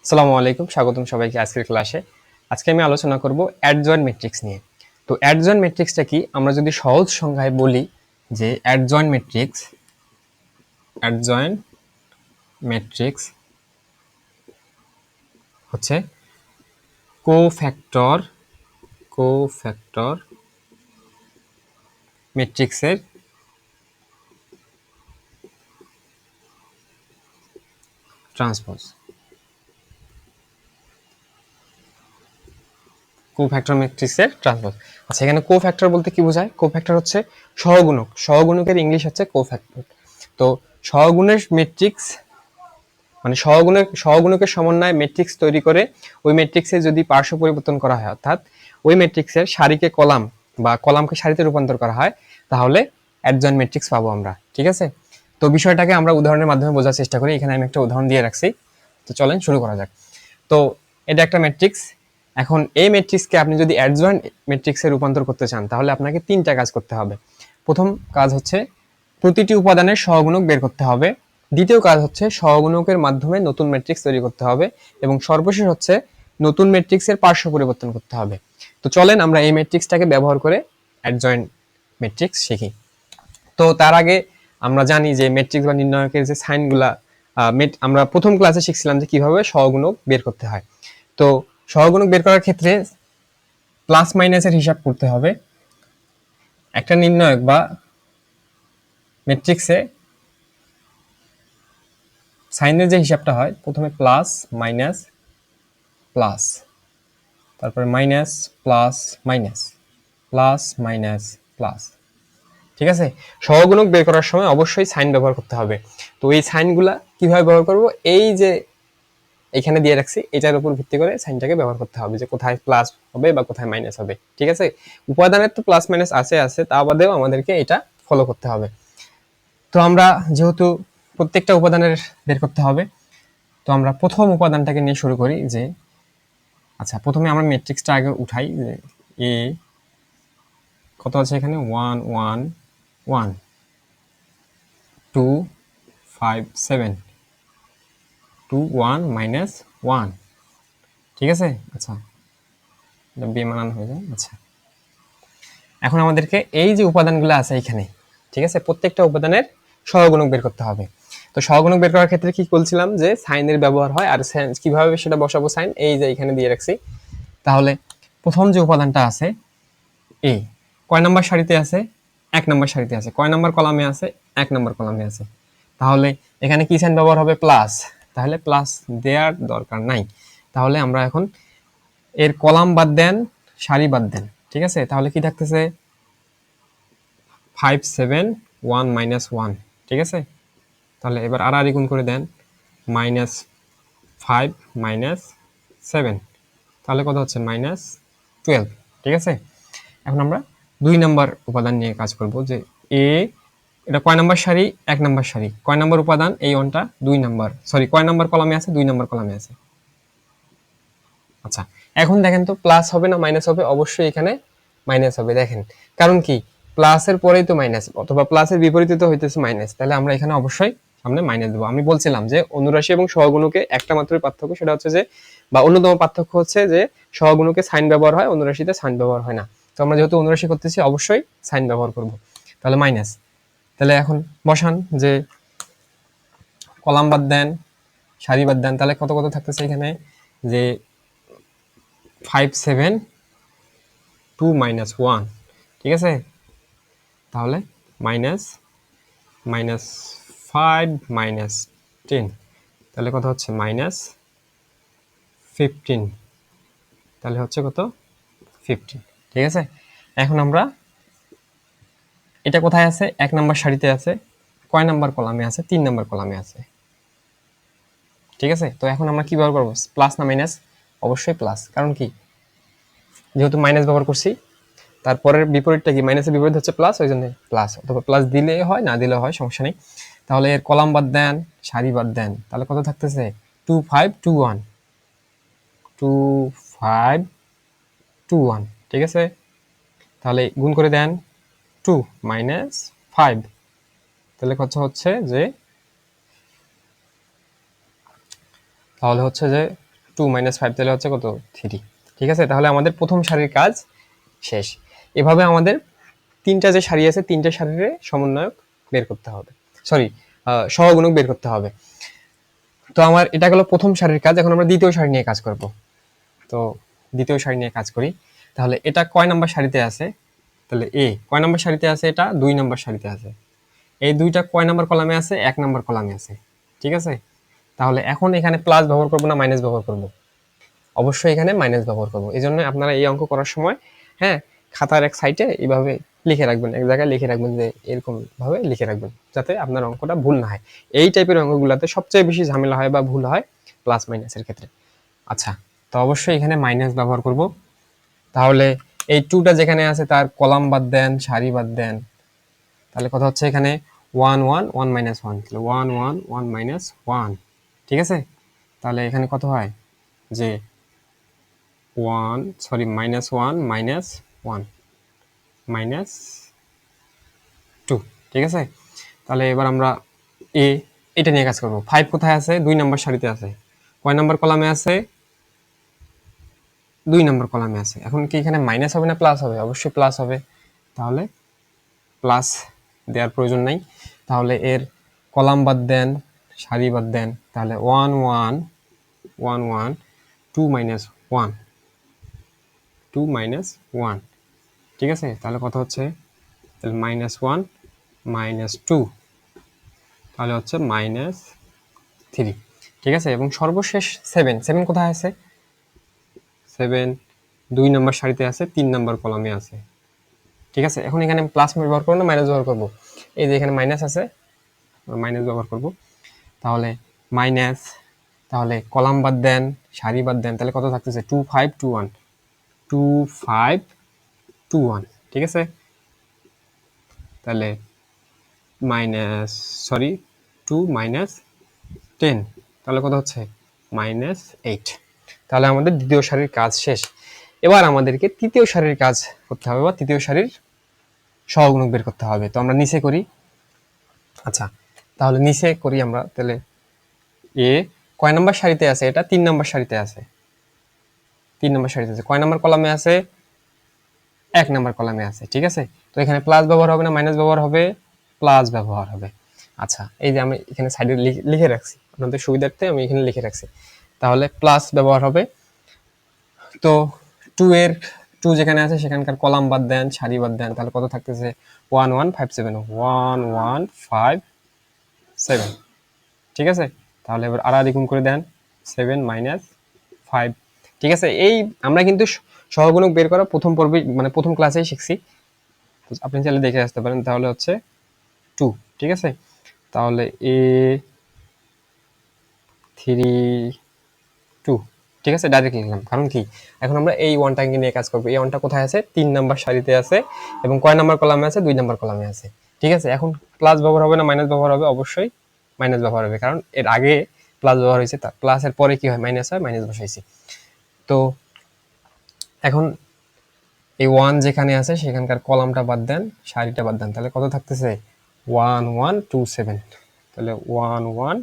আসসালামু আলাইকুম, স্বাগতম সবাইকে আজকের ক্লাসে। আজকে আমি আলোচনা করব অ্যাডজয়েন্ট ম্যাট্রিক্স নিয়ে। তো অ্যাডজয়েন্ট ম্যাট্রিক্সটা কি, আমরা যদি সহজ সংজ্ঞায় বলি যে অ্যাডজয়েন্ট ম্যাট্রিক্স হচ্ছে কোফ্যাক্টর ম্যাট্রিক্সের ট্রান্সপোজ। কোফ্যাক্টর ম্যাট্রিক্সের ট্রান্সপোজ। আচ্ছা, এখানে কোফ্যাক্টর বলতে কি বোঝায়? কোফ্যাক্টর হচ্ছে সহগুণক। সহগুণকের ইংলিশ হচ্ছে কোফ্যাক্টর। তো সহগুণের ম্যাট্রিক্স মানে সহগুণকের সমন্বয়ে ম্যাট্রিক্স তৈরি করে ওই ম্যাট্রিক্সে যদি পার্শ্ব পরিবর্তন করা হয়, অর্থাৎ ওই ম্যাট্রিক্সের সারিকে কলাম বা কলামকে সারিতে রূপান্তর করা হয়, তাহলে অ্যাডজয়েন্ট ম্যাট্রিক্স পাবো আমরা। ঠিক আছে, তো বিষয়টাকে আমরা উদাহরণের মাধ্যমে বোঝার চেষ্টা করি। এখানে আমি একটা উদাহরণ দিয়ে রাখছি, তো চলেন শুরু করা যাক। তো এটা একটা ম্যাট্রিক্স। এখন এই ম্যাট্রিক্সকে আপনি যদি অ্যাডজয়েন্ট ম্যাট্রিক্সে রূপান্তর করতে চান, তাহলে আপনাকে তিনটা কাজ করতে হবে। প্রথম কাজ হচ্ছে প্রতিটি উপাদানের সহগুণক বের করতে হবে। দ্বিতীয় কাজ হচ্ছে সহগুণকের মাধ্যমে নতুন ম্যাট্রিক্স তৈরি করতে হবে। এবং সর্বশেষ হচ্ছে নতুন ম্যাট্রিক্সের পার্শ্ব পরিবর্তন করতে হবে। তো চলেন আমরা এই ম্যাট্রিক্সটাকে ব্যবহার করে অ্যাডজয়েন্ট ম্যাট্রিক্স শিখি। তো তার আগে আমরা জানি যে ম্যাট্রিক্স বা নির্ণায়কের যে সাইনগুলা আমরা প্রথম ক্লাসে শিখছিলাম যে কিভাবে সহগুণক বের করতে হয়। তো সহগুণক বের করার ক্ষেত্রে প্লাস মাইনাসের হিসাব করতে হবে। একটা নির্ণায়ক বা ম্যাট্রিক্সে সাইনের যে হিসাবটা হয়, প্রথমে প্লাস মাইনাস প্লাস, তারপরে minus plus minus plus minus plus. ঠিক আছে, সহগুণক বের করার সময় অবশ্যই সাইন ব্যবহার করতে হবে। তো এই সাইনগুলা কিভাবে ব্যবহার করব, এই যে এখানে দিয়ে রাখছি এটার উপর ভিত্তি করে সাইনটাকে ব্যবহার করতে হবে, যে কোথায় প্লাস হবে বা কোথায় মাইনাস হবে। ঠিক আছে, উপাদানের তো প্লাস মাইনাস আছে, তা বাদেও আমাদেরকে এটা ফলো করতে হবে। তো আমরা যেহেতু প্রত্যেকটা উপাদানের বের করতে হবে, তো আমরা প্রথম উপাদানটাকে নিয়ে শুরু করি। যে আচ্ছা, প্রথমে আমরা ম্যাট্রিক্সটা আগে উঠাই। যে এ কত আছে এখানে, 1 1 1 2 5 7 2 1 মাইনাস 1। ঠিক আছে, আচ্ছা এটা বেমানান হয়ে যায়। আচ্ছা, এখন আমাদেরকে এই যে উপাদানগুলো আছে এখানে, ঠিক আছে, প্রত্যেকটা উপাদানের সহগুণক বের করতে হবে। তো সহগুণক বের করার ক্ষেত্রে কি বলছিলাম, যে সাইনের ব্যবহার হয়। আর কিভাবে সেটা বসাবো, সাইন এই যে এখানে দিয়ে রাখছি। তাহলে প্রথম যে উপাদানটা আছে এ, কয় নাম্বার সারিতে আছে? 1 নাম্বার সারিতে আছে। কয় নাম্বার কলামে আছে? 1 নাম্বার কলামে আছে। তাহলে এখানে কি সাইন ব্যবহার হবে? প্লাস। তাহলে প্লাস দেওয়ার দরকার নাই। তাহলে আমরা এখন এর কলাম বাদ দেন, সারি বাদ দেন। ঠিক আছে, তাহলে কি থাকতেছে? 5 7 1 মাইনাস 1। ঠিক আছে, তাহলে এবার আর গুণ করে দেন, মাইনাস 5 মাইনাস 7, তাহলে কত হচ্ছে? মাইনাস 12। ঠিক আছে, এখন আমরা 2 নাম্বার উপাদান নিয়ে কাজ করব। যে এ, এটা কয় নাম্বার সারি? 1 নাম্বার সারি। কয় নাম্বার উপাদান? এই ওয়ানটা 2 নাম্বার, সরি কয় নাম্বার কলামে আছে? 2 নাম্বার কলামে আছে। আচ্ছা, এখন দেখেন তো প্লাস হবে না মাইনাস হবে? অবশ্যই এখানে মাইনাস হবে। দেখেন কারণ কি, প্লাসের পরেই তো মাইনাস, অথবা প্লাসের বিপরীতে তো হইতেছে মাইনাস। তাহলে আমরা এখানে অবশ্যই সামনে মাইনাস দেবো। আমি বলছিলাম যে অনুরাশি এবং সহগুণকে একটা মাত্রই পার্থক্য, সেটা হচ্ছে যে, বা অন্যতম পার্থক্য হচ্ছে যে সহগুণকে সাইন ব্যবহার হয়, অনুরাশিতে সাইন ব্যবহার হয় না। তো আমরা যেহেতু অনুরাশি করতেছি অবশ্যই সাইন ব্যবহার করব। তাহলে মাইনাস। তাহলে এখন বসান যে কলাম বাদ দেন, সারি বাদ দেন, তাহলে কত কত থাকতেছে এখানে? যে 5 7 2 মাইনাস 1। ঠিক আছে, তাহলে মাইনাস মাইনাস 5 মাইনাস 10, তাহলে কত হচ্ছে? মাইনাস 15। তাহলে হচ্ছে কত? 15। ঠিক আছে, এখন আমরা এটা কোথায় আছে? 1 নাম্বার সারিতে আছে। কয় নাম্বার কলামে আছে? 3 নাম্বার কলামে আছে। ঠিক আছে, তো এখন আমরা কি ব্যবহার করবো? প্লাস না মাইনাস? অবশ্যই প্লাস। কারণ কি, যেহেতু মাইনাস ব্যবহার করছি, তারপরের বিপরীতটা কি? মাইনাসের বিপরীত হচ্ছে প্লাস, ওই জন্য প্লাস। অথবা প্লাস দিলে হয়, না দিলে হয়, সমস্যা নেই। তাহলে এর কলাম বাদ দেন, সারি বাদ দেন, তাহলে কত থাকতেছে? 2 5 2 1 2 5 2 1। ঠিক আছে, তাহলে গুণ করে দেন, 2 মাইনাস 5, তাহলে কত হচ্ছে? যে তাহলে হচ্ছে যে 2 - 5 তাহলে হচ্ছে কত 3। ঠিক আছে, তাহলে আমাদের প্রথম সারির কাজ শেষ। এভাবে আমাদের তিনটা যে সারি আছে তিনটা সারির সমন্বয়ক বের করতে হবে, সরি সহগুণক বের করতে হবে। তো আমার এটা গেল প্রথম সারির কাজ। এখন আমরা দ্বিতীয় সারি নিয়ে কাজ করব। তো দ্বিতীয় সারি নিয়ে কাজ করি। তাহলে এটা কয় নাম্বার সারিতে আছে? তাহলে এ কয় নাম্বার সারিতে আছে? এটা 2 নাম্বার সারিতে আছে। এই দুইটা কয় নাম্বার কলামে আছে? 1 নাম্বার কলামে আছে। ঠিক আছে, তাহলে এখন এখানে প্লাস ব্যবহার করব না মাইনাস ব্যবহার করব? অবশ্যই এখানে মাইনাস ব্যবহার করব। এই জন্য আপনারা এই অঙ্ক করার সময় হ্যাঁ খাতার এক সাইডে এইভাবে লিখে রাখবেন, এক জায়গায় লিখে রাখবেন, যে এরকম ভাবে লিখে রাখবেন যাতে আপনার অঙ্কটা ভুল না হয়। এই টাইপের অঙ্কগুলোতে সবচেয়ে বেশি ঝামেলা হয় বা ভুল হয় প্লাস মাইনাসের ক্ষেত্রে। আচ্ছা, তো অবশ্যই এখানে মাইনাস ব্যবহার করব। তাহলে এই টুটা যেখানে আছে তার কলাম বাদ দেন, সারি বাদ দেন, তাহলে কথা হচ্ছে এখানে 1 1 1 - 1, তাহলে 1 1 1 - 1। ঠিক আছে, তাহলে এখানে কত হয় যে 1 সরি -1 -1 -2। ঠিক আছে, তাহলে এবার আমরা এ এটা নিয়ে কাজ করব। 5 কোথায় আছে? 2 নাম্বার সারিতে আছে। কয় নাম্বার কলামে আছে? 2 নাম্বার কলামে আছে। এখন কি এখানে মাইনাস হবে না প্লাস হবে? অবশ্যই প্লাস হবে। তাহলে প্লাস দেওয়ার প্রয়োজন নাই। তাহলে এর কলাম বাদ দেন, সারি বাদ দেন, তাহলে 1 1 1 1 2 - 1 2 - 1। ঠিক আছে, তাহলে কত হচ্ছে? তাহলে -1 -2, তাহলে হচ্ছে -3। ঠিক আছে, এবং সর্বশেষ 7 7 কোথায় আছে? 7 2 নাম্বার সারিতে আছে, 3 নাম্বার কলামে আছে। ঠিক আছে, এখন এখানে প্লাস ব্যবহার করবো না মাইনাস ব্যবহার করব? এই যে এখানে মাইনাস আছে, মাইনাস ব্যবহার করব। তাহলে মাইনাস, তাহলে কলাম বাদ দেন, সারি বাদ দেন, তাহলে কত থাকতেছে? 2 5 2 1 2 5 2 1। ঠিক আছে, তাহলে মাইনাস সরি 2 -10, তাহলে কত হচ্ছে? -8। তাহলে আমাদের দ্বিতীয় সারির কাজ শেষ। এবার আমাদেরকে তৃতীয় সারির কাজ করতে হবে, বা তৃতীয় সারির সহগুণক বের করতে হবে। তো আমরা নিচে করি। আচ্ছা, তাহলে নিচে করি আমরা। তাহলে এ কয় নাম্বার সারিতে আছে? এটা 3 নাম্বার সারিতে আছে। 3 নাম্বার সারিতে আছে। কয় নাম্বার কলামে আছে? 1 নাম্বার কলামে আছে। ঠিক আছে, তো এখানে প্লাস ব্যবহার হবে না মাইনাস ব্যবহার হবে? প্লাস ব্যবহার হবে। আচ্ছা, এই যে আমি এখানে সাইডে লিখে রাখছি আপনাদের সুবিধার্থে, আমি এখানে লিখে রাখছি। তাহলে প্লাস ব্যবহার হবে। তো 2 এর 2 যেখানে আছে সেখানকার কলাম বাদ দেন, সারি বাদ দেন, তাহলে কত থাকতেছে? 1 1 5 7 1 1 5 7। ঠিক আছে, তাহলে এবার আড়াআড়ি গুণ করে দেন, 7 - 5। ঠিক আছে, এই আমরা কিন্তু সহগুণক বের করা প্রথম পর্বে মানে প্রথম ক্লাসেই শিখছি, আপনি চাইলে দেখে আসতে পারেন। তাহলে হচ্ছে 2। ঠিক আছে, তাহলে এ 3 2। ঠিক আছে, ডাইরেক্ট লিখলাম, কারণ কি এখন আমরা এই ওয়ানটাকে নিয়ে কাজ করবো। এই ওয়ানটা কোথায় আছে? 3 নাম্বার সারিতে আছে, এবং কয় নাম্বার কলামে আছে? 2 নাম্বার কলামে আছে। ঠিক আছে, এখন প্লাস ব্যবহার হবে না মাইনাস ব্যবহার হবে? অবশ্যই মাইনাস ব্যবহার হবে, কারণ এর আগে প্লাস ব্যবহার হয়েছে, তার প্লাসের পরে কি হয়? মাইনাস হয়, মাইনাস বসাইছি। তো এখন এই 1 যেখানে আছে সেখানকার কলামটা বাদ দেন, সারিটা বাদ দেন, তাহলে কত থাকতেছে? 1 1 2 7। তাহলে 1 1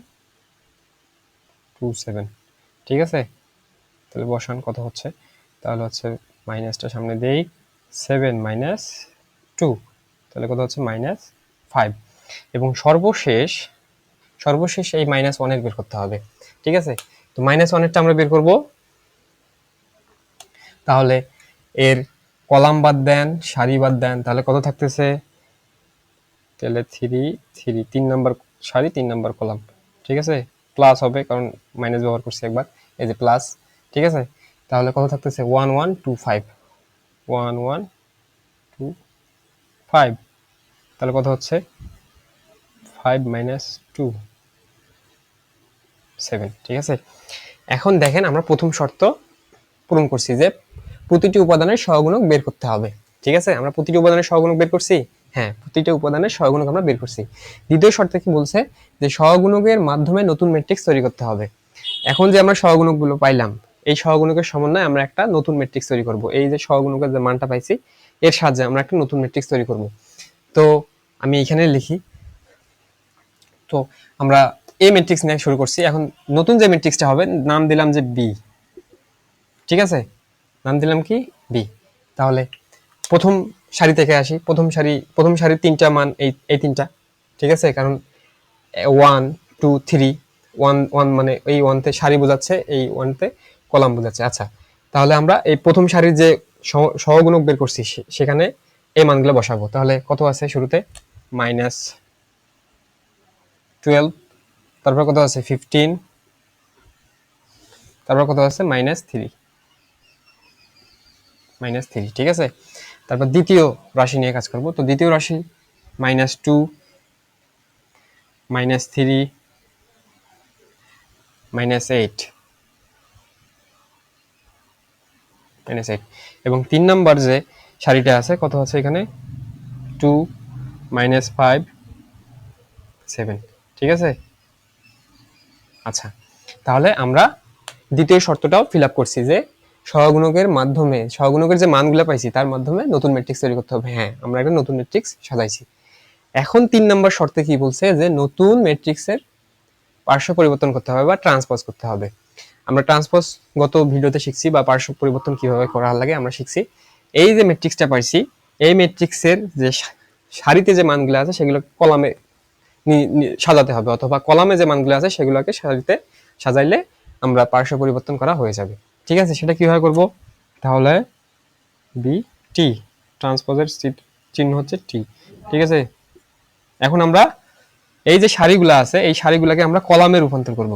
2 7। ঠিক আছে, তাহলে বসান কত হচ্ছে? তাহলে হচ্ছে মাইনাসটা সামনে দেই, 7 - 2, তাহলে কত হচ্ছে? -5। এবং সর্বশেষ এই -1 এর বের করতে হবে। ঠিক আছে, তো -1 এরটা আমরা বের করব। তাহলে এর কলাম বাদ দেন, সারি বাদ দেন, তাহলে কত থাকতেছে? তাহলে 3 3 3 নাম্বার সারি 3 নাম্বার কলাম। ঠিক আছে, প্লাস হবে কারণ মাইনাস ব্যবহার করছি একবার, এই যে প্লাস। ঠিক আছে, তাহলে কত থাকতেছে? 1 1 2 5 1 1 2 5, তাহলে কত হচ্ছে? 5 - 2 7। ঠিক আছে, এখন দেখেন আমরা প্রথম শর্ত পূরণ করছি যে প্রতিটি উপাদানের সহগুণক বের করতে হবে। ঠিক আছে, আমরা প্রতিটি উপাদানের সহগুণক বের করছি। হ্যাঁ, প্রতিটি উপাদানের সহগুণক আমরা বের করছি। দ্বিতীয় শর্তে কি বলছে? যে সহগুণকের মাধ্যমে নতুন ম্যাট্রিক্স তৈরি করতে হবে। এখন যে আমরা সহগুণকগুলো পাইলাম, এই সহগুণকের সমন্বয়ে আমরা একটা নতুন ম্যাট্রিক্স তৈরি করব। এই যে সহগুণকের যে মানটা পাইছি এর সাহায্যে আমরা একটা নতুন ম্যাট্রিক্স তৈরি করব। তো আমি এখানে লিখি। তো আমরা এ ম্যাট্রিক্স নিয়ে শুরু করছি। এখন নতুন যে ম্যাট্রিক্সটা হবে নাম দিলাম যে বি। ঠিক আছে, নাম দিলাম কি বি। তাহলে প্রথম সারি থেকে আসি, প্রথম সারির তিনটা মান এই তিনটা, ঠিক আছে, কারণ 1 2 3, 1 মানে এই 1 তে সারি বোঝাচ্ছে, এই 1 তে কলাম বোঝাচ্ছে। আচ্ছা, তাহলে আমরা এই প্রথম সারির যে সহগুণক বের করছি সেখানে এই মানগুলো বসাবো। তাহলে কত আছে শুরুতে? -12, তারপর কত আছে? 15, তারপর কত আছে? -3, ঠিক আছে। তারপর দ্বিতীয় রাশি নিয়ে কাজ করব। তো দ্বিতীয় রাশি -2, -3, -8, -8, এবং 3 নাম্বার যে সারিটা আছে কত আছে এখানে? 2, -5, 7, ঠিক আছে। আচ্ছা, তাহলে আমরা দ্বিতীয় শর্তটাও ফিল আপ করছি যে সহগুণকের যে মানগুলো পাইছি তার মাধ্যমে নতুন ম্যাট্রিক্স তৈরি করতে হবে। হ্যাঁ, আমরা একটা নতুন ম্যাট্রিক্স সাজাইছি। এখন 3 নাম্বার শর্তে কি বলছে? যে নতুন ম্যাট্রিক্সের পার্শ্ব পরিবর্তন করতে হবে বা ট্রান্সপোজ করতে হবে। আমরা ট্রান্সপোজ গত ভিডিওতে শিখছি, বা পার্শ্ব পরিবর্তন কিভাবে করা লাগে আমরা শিখছি। এই যে ম্যাট্রিক্সটা পাইছি, এই ম্যাট্রিক্সের যে সারিতে যে মানগুলো আছে সেগুলো কলামে সাজাতে হবে, অথবা কলামে যে মানগুলো আছে সেগুলোকে সারিতে সাজাইলে আমরা পার্শ্ব পরিবর্তন করা হয়ে যাবে। ঠিক আছে, সেটা কিভাবে করব? তাহলে বি টি, ট্রান্সপোজের চিহ্ন হচ্ছে টি, ঠিক আছে। এখন আমরা এই যে সারিগুলো আছে এই সারিগুলোকে আমরা কলামে রূপান্তর করব।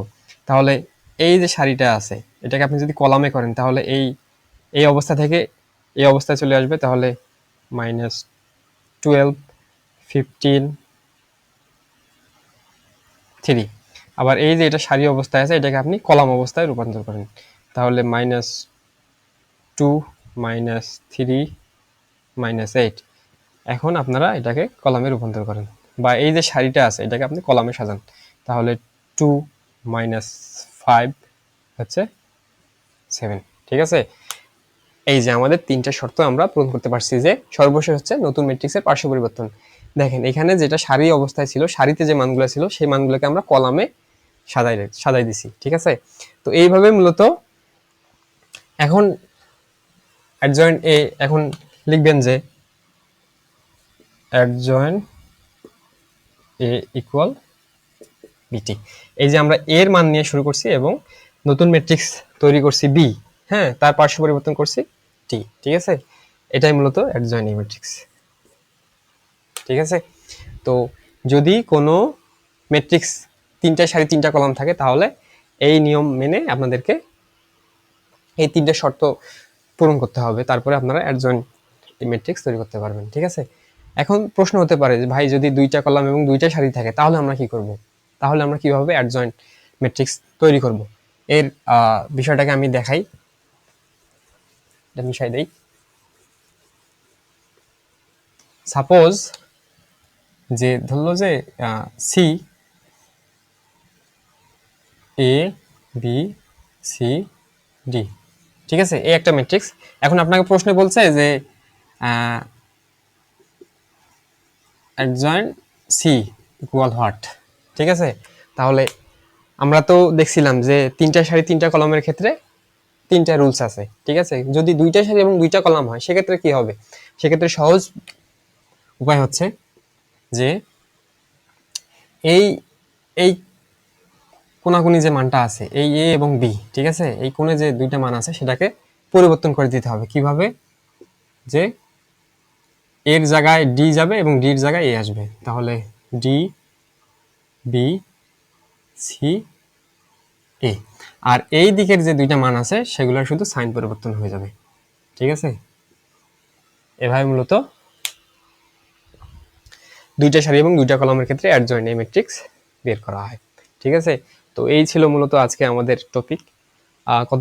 তাহলে এই যে সারিটা আছে এটাকে আপনি যদি কলামে করেন তাহলে এই অবস্থা থেকে এই অবস্থায় চলে আসবে। তাহলে -12, 15, 3। আবার এই যে এটা সারি অবস্থায় আছে এটাকে আপনি কলাম অবস্থায় রূপান্তর করেন। তাহলে -2, -3, -8। এখন আপনারা এটাকে কলামে রূপান্তর করেন, বা এই যে সারিটা আছে এটাকে আপনি কলামে সাজান। তাহলে 2, -5 হচ্ছে 7, ঠিক আছে। এই যে আমাদের তিনটা শর্ত আমরা পূরণ করতে পারছি, যে সর্বশেষ হচ্ছে নতুন ম্যাট্রিক্সের পার্শ্ব পরিবর্তন। দেখেন এখানে যেটা সারি অবস্থায় ছিল, সারিতে যে মানগুলো ছিল সেই মানগুলোকে আমরা কলামে সাজাই দিছি, ঠিক আছে। তো এইভাবে মূলত এখন অ্যাডজয়েন্ট এ এখন লিখবেন যে অ্যাডজয়েন্ট এ ইকুয়াল বিটি। এই যে আমরা এর মান নিয়ে শুরু করছি এবং নতুন ম্যাট্রিক্স তৈরি করছি বি, হ্যাঁ, তার পার্শ্ব পরিবর্তন করছি টি, ঠিক আছে। এটাই মূলত অ্যাডজয়েন্ট এ ম্যাট্রিক্স, ঠিক আছে। তো যদি কোনো ম্যাট্রিক্স তিনটা সারি তিনটা কলাম থাকে তাহলে এই নিয়ম মেনে আপনাদেরকে এই তিনটা শর্ত পূরণ করতে হবে, তারপরে আপনারা অ্যাডজয়েন্ট ম্যাট্রিক্স তৈরি করতে পারবেন, ঠিক আছে। এখন প্রশ্ন হতে পারে যে ভাই যদি দুইটা কলাম এবং দুইটা সারি থাকে তাহলে আমরা কি করব? তাহলে আমরা কিভাবে অ্যাডজয়েন্ট ম্যাট্রিক্স তৈরি করব? এর বিষয়টাকে আমি দেখাই, এটা মিশাই দেই। সাপোজ যে ধরলো যে C A B C D, ঠিক আছে, এই একটা ম্যাট্রিক্স। এখন আপনাকে প্রশ্নে বলছে যে অ্যাডজয়েন্ট সি ইকুয়াল হোয়াট, ঠিক আছে। তাহলে আমরা তো দেখছিলাম যে তিনটা সারি তিনটা কলামের ক্ষেত্রে তিনটা রুলস আছে, ঠিক আছে। যদি দুইটা সারি এবং দুইটা কলাম হয় সেক্ষেত্রে কি হবে? সেক্ষেত্রে সহজ উপায় হচ্ছে যে এই এই কোনাকুনি যে মানটা আছে এই এ এবং বি, ঠিক আছে, এই কোণে যে দুইটা মান আছে সেটাকে পরিবর্তন করে দিতে হবে। কিভাবে? যে এর জায়গায় ডি যাবে এবং ডির জায়গায় এ আসবে। তাহলে ডি বি সি এ, আর এই দিকের যে দুইটা মান আছে সেগুলোর শুধু সাইন পরিবর্তন হয়ে যাবে, ঠিক আছে। এভাবে মূলত দুইটা সারি এবং দুইটা কলামের ক্ষেত্রে অ্যাডজয়েন্ট ম্যাট্রিক্স বের করা হয়, ঠিক আছে। তো এই ছিল মূলত আজকে আমাদের টপিক। কত